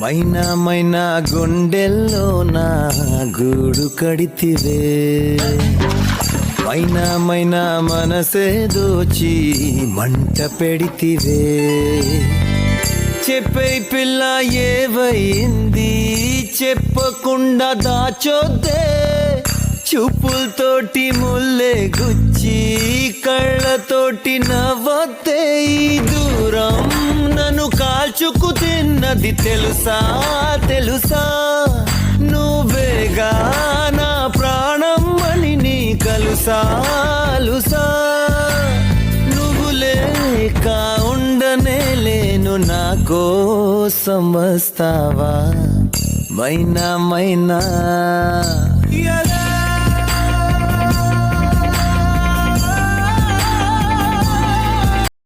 మైనా మైనా గుండెల్లో నా గూడు కడితివే, మైనా మైనా మనసే దోచి మంట పెడితివే. చెప్పే పిల్ల ఏవైంది చెప్పకుండా దాచొద్దే, చూపులతోటి ముల్లే గుచ్చి కళ్ళతోటి నవ్వొద్దే. ఈ దూరం నన్ను కాల్చుకు తిన్నది తెలుసా తెలుసా, నువ్వేగా నా ప్రాణం అని నీ కలుసా లుసా. నువ్వు లేక ఉండనే లేను, నా కోసం వస్తావా మైనా మైనా.